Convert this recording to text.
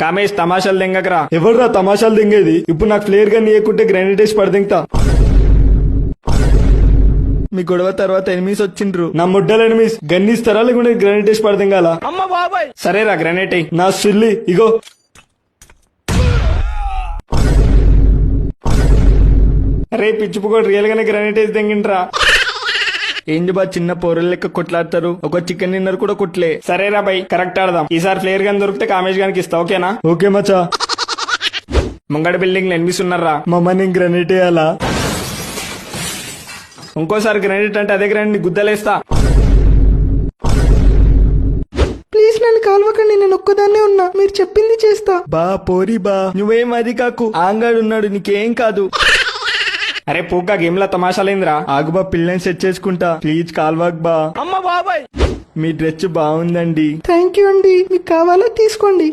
కామేష్ తమాషాలు దెంగకరా. ఎవర్రా తమాషాలు దింగేది? ఇప్పుడు నాకు ఫ్లేర్ గన్ ఇయ్యకుంటే గ్రానైట్ వేసి పడదింగతా. మీ గొడవ తర్వాత ఎనిమిస్ వచ్చిండ్రు. నా ముడ్డల ఎనిమిస్ గన్ ఇస్తారా లేకుంటే గ్రానైట్ వేసి పడదింగాల? అమ్మ బాబాయ్. సరేరా గ్రానైట్ అయ్యి. నా సిల్లి ఇగో. రే పిచ్చిపుకోడు రియల్ గానే గ్రానైట్ వేసి దెంగిండ్రా. ఏంది బా చిన్న పోరల లెక్క కొట్లాడతారు. ఒక చికెన్ డిన్నర్ కూడా కొట్లే. సరేరా బై కరెక్ట్ ఆడదాం. ఈసారి ఫ్లేర్ గన్ దొరికితే కామేష్ గానికి ఇస్తా. ఓకేనా? ఓకే మచ్చా. ముంగడ బిల్డింగ్ లో ఎనిమిస్ ఉన్నారా? మమ్మల్ని గ్రానైట్ వేయాలా? ఇంకోసారి గ్రానైట్ అంటే అదే గ్రానైట్ గుద్దలేస్తా. ప్లీజ్ నన్ను కాల్వకండి, నేను ఒక్కదాన్నే ఉన్నా, మీరు చెప్పింది చేస్తా. బా పోరి బా. నువ్వేం అది కాకు, ఆంగాడు ఉన్నాడు, నీకేం కాదు. అరే పూకా గేమ్ లా తమాషాలేంద్రా. ఆగుబా పిల్లని సెట్ చేసుకుంటా. ప్లీజ్ కాల్వాక్ బా. అమ్మ బాబాయ్. మీ డ్రెస్ బాగుందండి. థ్యాంక్ యూ అండి, మీకు కావాలా తీసుకోండి.